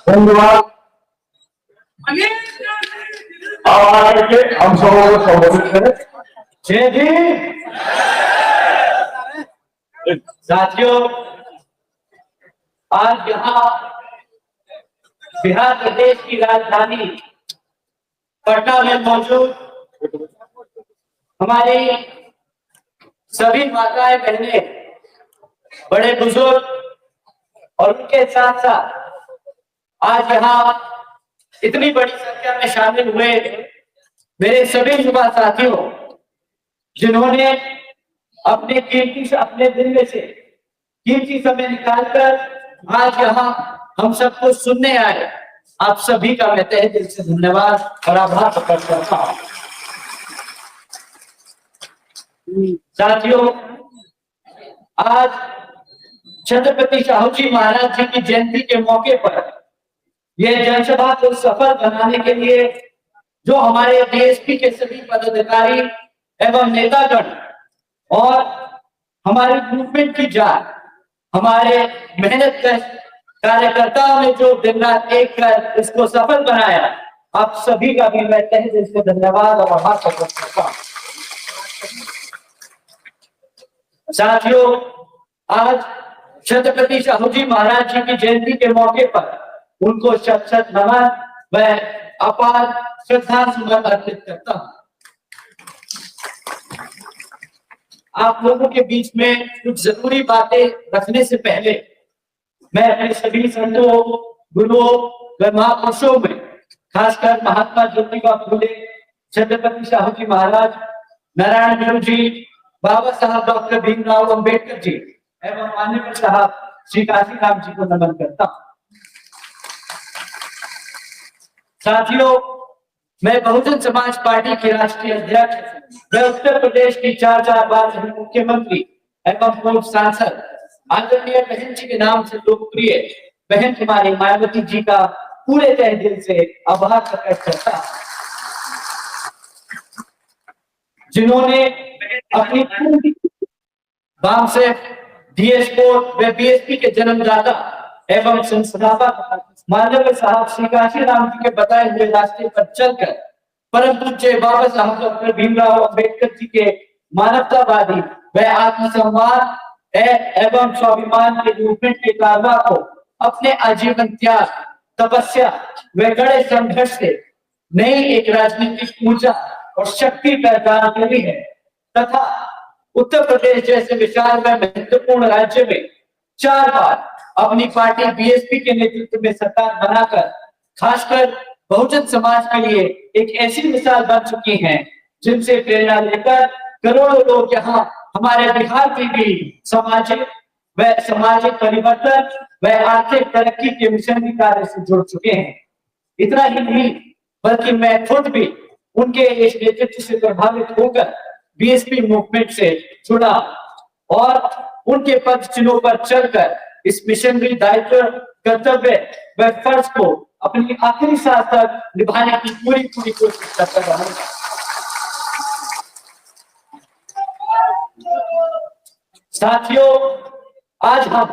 धन्यवाद। हम सबों को संबोधित करें। जय भीम। साथियों, आज यहाँ बिहार प्रदेश की राजधानी पटना में मौजूद हमारी सभी माताएं बहनें, बड़े बुजुर्ग और उनके साथ साथ आज यहाँ इतनी बड़ी संख्या में शामिल हुए मेरे सभी युवा साथियों, जिन्होंने अपने दिन में से कीमती समय निकालकर आज यहाँ हम सबको सुनने आए, आप सभी का मैं तहे दिल से धन्यवाद और आभार प्रकट करता हूँ। साथियों, आज छत्रपति शाहू जी महाराज जी की जयंती के मौके पर यह जनसभा को सफल बनाने के लिए जो हमारे डीएसपी के सभी पदाधिकारी एवं नेतागण और हमारी मूवमेंट की जान, हमारे मेहनत कार्यकर्ताओं ने जो दिन रात एक कर इसको सफल बनाया, आप सभी का भी मैं तहे दिल से धन्यवाद और आभार प्रकट करता हूं। साथियों, आज छत्रपति शाहू जी महाराज जी की जयंती के मौके पर उनको शत शत नमन व अपार श्रद्धा सुमन अर्पित करता हूं। आप लोगों के बीच में कुछ जरूरी बातें रखने से पहले मैं अपने सभी संतों, गुरुओं व महापुरुषों में खासकर महात्मा ज्योतिबा फुले, छत्रपति शाहू जी महाराज, नारायण गुरु जी, बाबा साहब डॉक्टर भीमराव अंबेडकर जी एवं माननीय साहब श्री काशीराम जी को नमन करता हूं। साथियों, मैं बहुजन समाज पार्टी के राष्ट्रीय अध्यक्ष व उत्तर प्रदेश की 4 बार मुख्यमंत्री एवं पूर्व सांसद आदरणीय बहन जी के नाम से लोकप्रिय बहन कुमारी मायावती जी का पूरे तहे दिल से आभार प्रकट करता हूं, जिन्होंने अपनी पूरी वामसेफ, डीएस-4 व बीएसपी के जन्मदाता एवं संस्थापक माननीय साहब श्री काशीराम जी के बताए हुए रास्ते पर चलकर परम पूज्य बाबा साहब डॉक्टर भीमराव अंबेडकर जी के मानवतावादी व आत्मसम्मान एवं स्वाभिमान के मूवमेंट के कारवा को अपने आजीवन त्याग, तपस्या व कड़े संघर्ष से नई एक राजनीतिक ऊर्जा और शक्ति प्रदान करी है तथा उत्तर प्रदेश जैसे विशाल व महत्वपूर्ण राज्य में 4 बार अपनी पार्टी बीएसपी के नेतृत्व में सरकार बनाकर खासकर बहुजन समाज के लिए एक ऐसी मिसाल बन चुकी हैं, जिनसे प्रेरणा लेकर करोड़ों लोग यहाँ हमारे बिहार की भी सामाजिक परिवर्तन व आर्थिक तरक्की के मिशनरी कार्य से जुड़ चुके हैं। इतना ही नहीं, बल्कि मैं खुद भी उनके इस नेतृत्व से प्रभावित होकर बीएसपी मूवमेंट से जुड़ा और उनके पद चिन्हों पर चलकर इस मिशनरी दायित्व, कर्तव्य व फर्ज को अपनी आखिरी सांस तक निभाने की पूरी कोशिश करता रहूंगा। साथियों, आज हम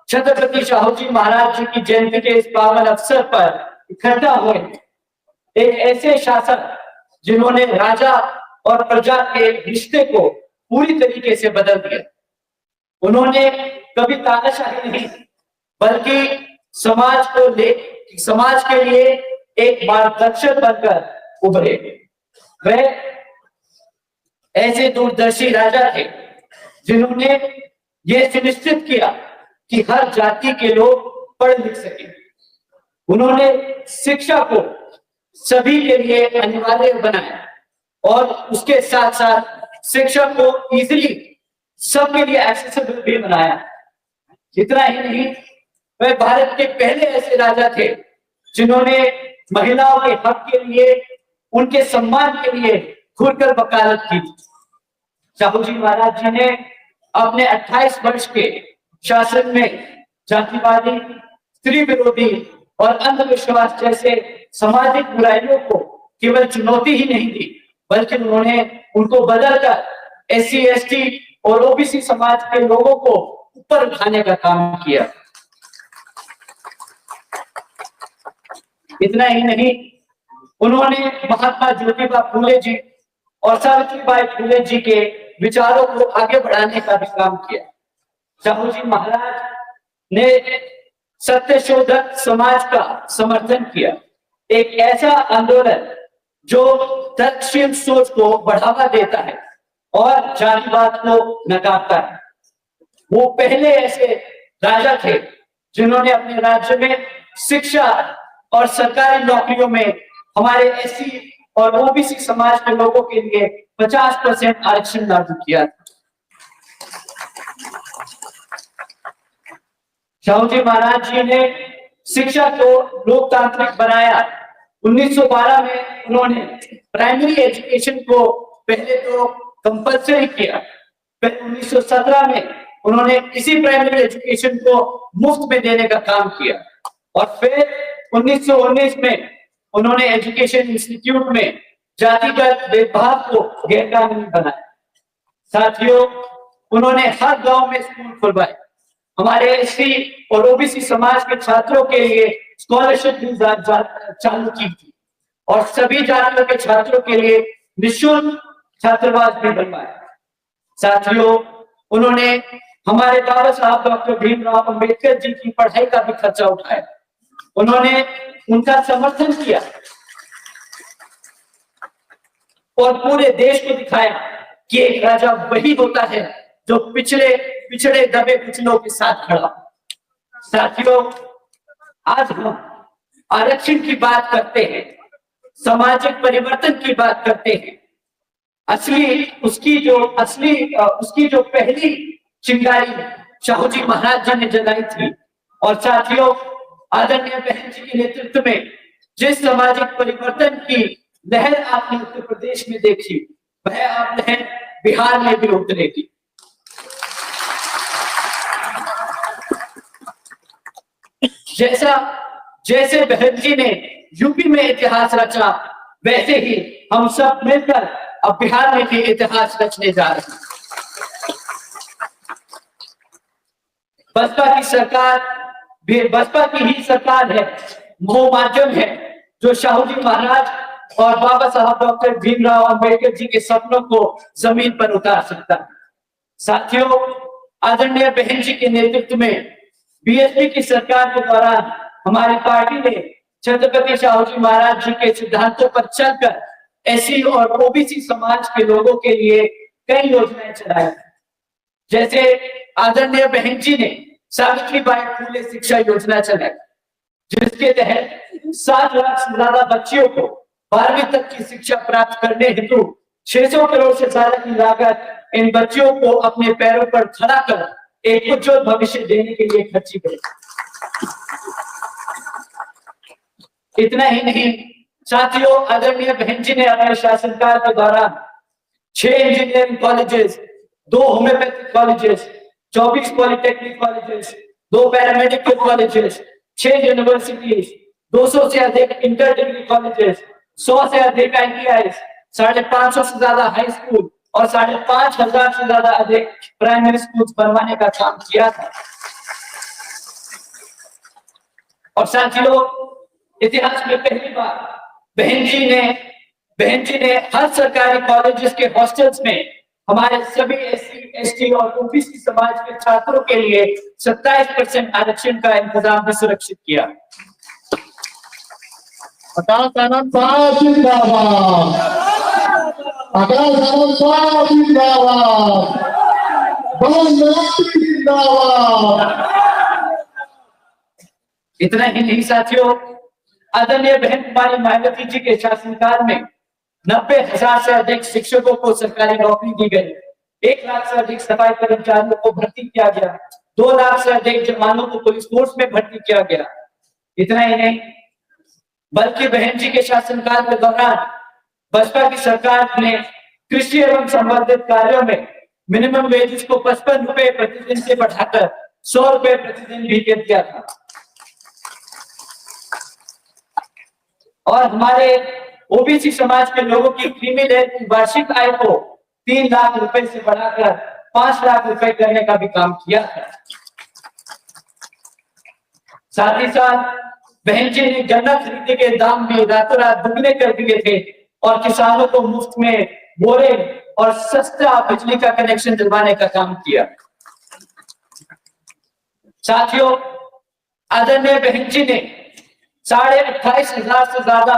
छत्रपति शाहू जी महाराज जी की जयंती के इस पावन अवसर पर इकट्ठा हुए, एक ऐसे शासक जिन्होंने राजा और प्रजा के रिश्ते को पूरी तरीके से बदल दिया। उन्होंने कभी तानाशाही नहीं, बल्कि समाज के लिए एक मार्गदर्शक बनकर उभरे। वह ऐसे दूरदर्शी राजा थे जिन्होंने ये सुनिश्चित किया कि हर जाति के लोग पढ़ लिख सके। उन्होंने शिक्षा को सभी के लिए अनिवार्य बनाया और उसके साथ साथ शिक्षा को इजीली सबके लिए एक्सेसिबल भी बनाया। इतना ही नहीं, वह भारत के पहले ऐसे राजा थे जिन्होंने महिलाओं के हक के लिए, उनके सम्मान के लिए खुलकर वकालत की थी। शाहू जी महाराज जी ने अपने 28 वर्ष के शासन में जातिवादी, स्त्री विरोधी और अंधविश्वास जैसे सामाजिक बुराइयों को केवल चुनौती ही नहीं दी, बल्कि उन्होंने उनको बदलकर SC, ST और OBC समाज के लोगों को ऊपर उठाने का काम किया। इतना ही नहीं, उन्होंने महात्मा ज्योतिबा फूले जी और सावित्रीबाई फूले जी के विचारों को आगे बढ़ाने का भी काम किया। शाहू जी महाराज ने सत्यशोधक समाज का समर्थन किया, एक ऐसा आंदोलन जो तर्कशील सोच को बढ़ावा देता है और जातिवाद को नकारता है। वो पहले ऐसे राजा थे जिन्होंने अपने राज्य में शिक्षा और सरकारी नौकरियों में हमारे SC और OBC समाज के लोगों के लिए 50% आरक्षण लागू किया। शाहू जी महाराज जी ने शिक्षा को लोकतांत्रिक बनाया। 1912 में उन्होंने प्राइमरी एजुकेशन को पहले तो कंपल्सरी किया, फिर 1917 में उन्होंने इसी प्राइमरी एजुकेशन को मुफ्त में देने का काम किया और फिर 1919 में उन्होंने एजुकेशन इंस्टीट्यूट में जातिगत भेदभाव को गैरकानूनी बनाया। साथियों, उन्होंने हर गांव में स्कूल खुलवाए, हमारे SC और OBC समाज के छात्रों के लिए स्कॉलरशिप भी चालू की थी और सभी जातियों के छात्रों के लिए निःशुल्क छात्रावास भी बनवाया। साथियों, उन्होंने हमारे बाबा साहब डॉक्टर भीमराव अंबेडकर जी की पढ़ाई का भी खर्चा उठाया, उन्होंने उनका समर्थन किया और पूरे देश को दिखाया कि एक राजा वही होता है जो पिछड़े दबे कुचलों के साथ खड़ा। साथियों, आज हम आरक्षण की बात करते हैं, सामाजिक परिवर्तन की बात करते हैं। उसकी जो पहली चिंगारी शाहू जी महाराज जी ने जलाई थी। और साथियों, आदरणीय बहन जी के नेतृत्व में जिस सामाजिक परिवर्तन की लहर आपने उत्तर प्रदेश में देखी, वह आप लहर बिहार में भी उतरेगी। जैसे बहन जी ने यूपी में इतिहास रचा, वैसे ही हम सब मिलकर अब बिहार में भी इतिहास रचने जा रहे हैं। बसपा की ही सरकार है, वो माध्यम है जो शाहू जी महाराज और बाबा साहब डॉक्टर भीमराव अंबेडकर जी के सपनों को जमीन पर उतार सकता है। साथियों, आदरणीय बहन जी के नेतृत्व में BSP की सरकार के दौरान हमारी पार्टी ने छत्रपति शाहू जी महाराज जी के सिद्धांतों पर चलकर SC और OBC समाज के लोगों के लिए कई योजनाएं चलाई, जैसे आदरणीय बहन जी ने सावित्रीबाई फूले शिक्षा योजना चलाई, जिसके तहत 7 लाख से ज्यादा बच्चियों को 12वीं तक की शिक्षा प्राप्त करने हेतु 600 करोड़ से ज्यादा की लागत इन बच्चियों को अपने पैरों पर खड़ा कर एक उज्जवल भविष्य देने के लिए खर्ची गई। इतना ही नहीं साथियों, आदरणीय बहन जी ने अपने शासनकाल के दौरान 6 engineering colleges, 2 homeopathic colleges, 24 polytechnic colleges, 2 paramedical colleges, 6 universities, 200 से अधिक इंटर डिग्री कॉलेजेस, 100 से अधिक ITIs, 550 से ज्यादा हाई स्कूल और 5,500 से ज्यादा अधिक प्राइमरी स्कूल बनवाने का काम किया था। और साथियों, इतिहास में पहली बार बहन जी ने हर सरकारी कॉलेजेस के हॉस्टल्स में हमारे सभी SC, ST और OBC समाज के छात्रों के लिए 27% आरक्षण का इंतजाम भी सुरक्षित किया। आकाश आनंद साहब जिंदाबाद, आकाश आनंद साहब जिंदाबाद, जिंदाबाद। इतना ही नहीं साथियों, आदरणीय बहन कुमारी मायावती जी के शासनकाल में 90,000 से अधिक शिक्षकों को सरकारी नौकरी दी गई, 1 लाख से अधिक सफाई कर्मचारियों को भर्ती किया गया, 2 लाख से अधिक जवानों को पुलिस फोर्स में भर्ती किया गया। इतना ही नहीं, बल्कि बहन जी के शासनकाल के दौरान बसपा की सरकार ने कृषि एवं संबंधित कार्यों में मिनिमम वेजेस को 55 रुपए प्रतिदिन से बढ़ाकर 100 रुपए प्रतिदिन भी कर दिया था। और हमारे ओबीसी समाज के लोगों की क्रीमी लेयर की वार्षिक आय को 3 लाख रुपए से बढ़ाकर 5 लाख रुपए करने का भी काम किया था। साथ ही साथ बहन जी ने गन्ना खरीदने के दाम भी रातों रात दुगने कर दिए थे और किसानों को मुफ्त में बोरिंग और सस्ता बिजली का कनेक्शन दिलवाने का काम किया। साथियों, आदरणीय बहन जी ने 28,500 से ज्यादा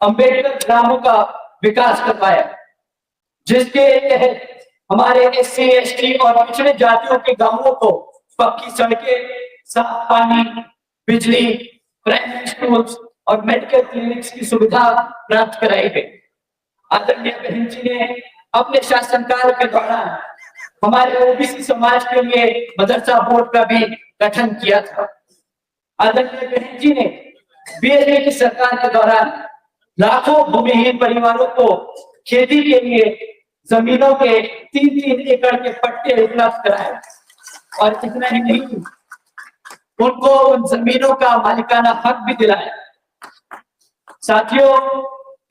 अंबेडकर ग्रामों का विकास करवाया, जिसके तहत हमारे SC, ST और पिछड़े जातियों के गांवों को पक्की सड़कें, साफ पानी, बिजली, प्राइमरी स्कूल्स और मेडिकल क्लिनिक्स की सुविधा प्राप्त कराई गई। आदरणीय बहन जी ने अपने शासनकाल के दौरान हमारे ओबीसी समाज के लिए मदरसा बोर्ड का भी गठन किया था। आदरणीय बहन जी ने बीएसपी की सरकार के दौरान लाखों भूमिहीन परिवारों को खेती के लिए जमीनों के 3-3 एकड़ के पट्टे उपलब्ध कराए और इतना ही नहीं, उनको उन जमीनों का मालिकाना हक भी दिलाया। साथियों,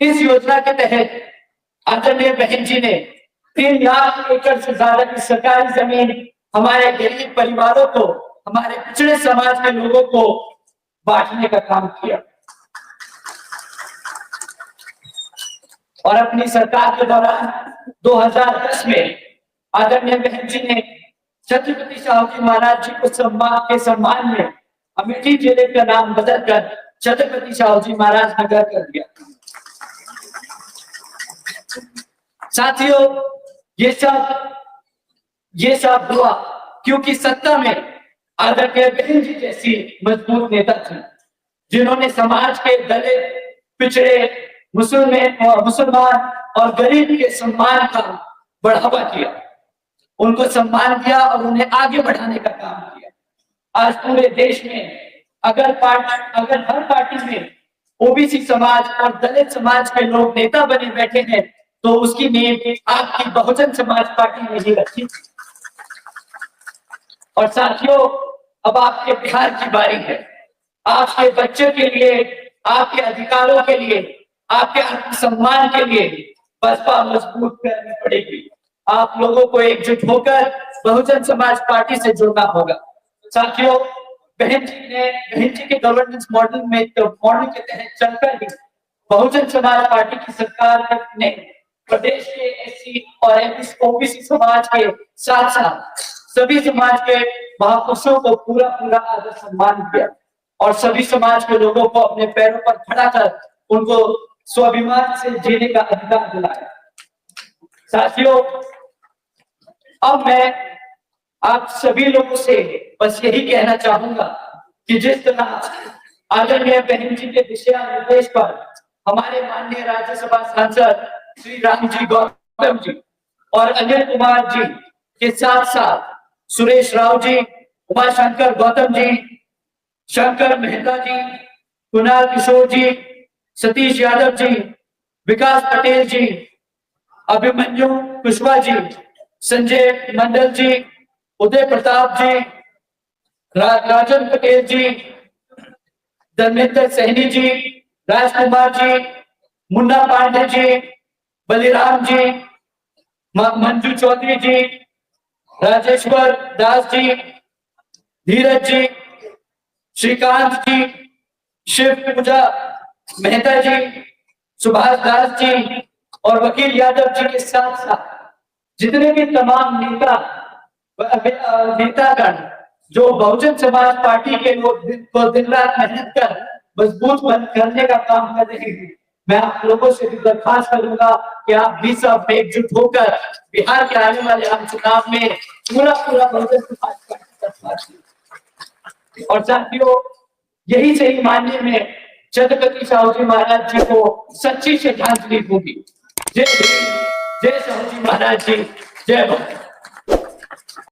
इस योजना के तहत आदरणीय बहन जी ने 3 लाख एकड़ से ज्यादा की सरकारी जमीन हमारे गरीब परिवारों को, हमारे पिछड़े समाज के लोगों को बांटने का काम किया। और अपनी सरकार के दौरान 2010 में आदरणीय बहन जी ने छत्रपति शाहू महाराज जी को सम्मान में अमेठी जिले का नाम बदलकर छत्रपति शाहू जी महाराज नगर कर दिया। साथियों, ये सब हुआ क्योंकि सत्ता में आदरणीय बहन जी जैसी मजबूत नेता थी, जिन्होंने समाज के दलित, पिछड़े, मुसलमान और गरीब के सम्मान का बढ़ावा किया, उनको सम्मान दिया और उन्हें आगे बढ़ाने का काम किया। आज पूरे देश में अगर हर पार्टी में ओबीसी समाज और दलित समाज के लोग नेता बने बैठे हैं, तो उसकी नींव आपकी बहुजन समाज पार्टी ने ही रखी। और साथियों, अब आपके बिहार की बारी है। आपके बच्चों के लिए, आपके अधिकारों के लिए, आपके आत्मसम्मान के लिए बसपा मजबूत करनी पड़ेगी। आप लोगों को एकजुट होकर बहुजन समाज पार्टी से जुड़ना होगा। साथियों, बहन जी के गवर्नेंस मॉडल के तहत चलकर ही बहुजन समाज पार्टी की सरकार ने प्रदेश के एससी और ओबीसी समाज के साथ साथ सभी समाज के महापुरुषों को पूरा आदर सम्मान किया और सभी समाज के लोगों को अपने पैरों पर खड़ा कर उनको स्वाभिमान से जीने का अधिकार दिलाया। साथियों, अब मैं आप सभी लोगों से बस यही कहना चाहूंगा कि जिस तरह आदरणीय बहन जी के दिशा निर्देश पर हमारे माननीय राज्यसभा सांसद श्री राम जी गौतम जी और अनिल कुमार जी के साथ साथ सुरेश राव जी, उमाशंकर गौतम जी, शंकर मेहता जी, कुणाल किशोर जी, सतीश यादव जी, विकास पटेल जी, अभिमन्यु कुशवाहा जी, संजय मंडल जी, उदय प्रताप जी, राजन पटेल जी, धर्मेंद्र सैनी जी, राजकुमार जी, मुन्ना पांडे जी, बलिराम जी, मंजू चौधरी जी, राजेश्वर दास जी, धीरज जी, श्रीकांत जी, शिव पूजा मेहता जी, सुभाष दास जी और वकील यादव जी के साथ साथ जितने भी तमाम नेतागण जो बहुजन समाज पार्टी के लोग दिन रात मेहनत कर मजबूत करने का काम कर रहे हैं, मैं आप लोगों से भी दरख्वास्त करूंगा कि आप भी सब एकजुट होकर बिहार के आने वाले आम चुनाव में पूरा बहुजन समाज पार्टी का साथ दें। और साथियों, यही सही मानने में छत्रपति शाहू जी महाराज जी को सच्ची श्रद्धांजलि होगी। जय भीम, जय शाहू जी महाराज जी, जय भारत।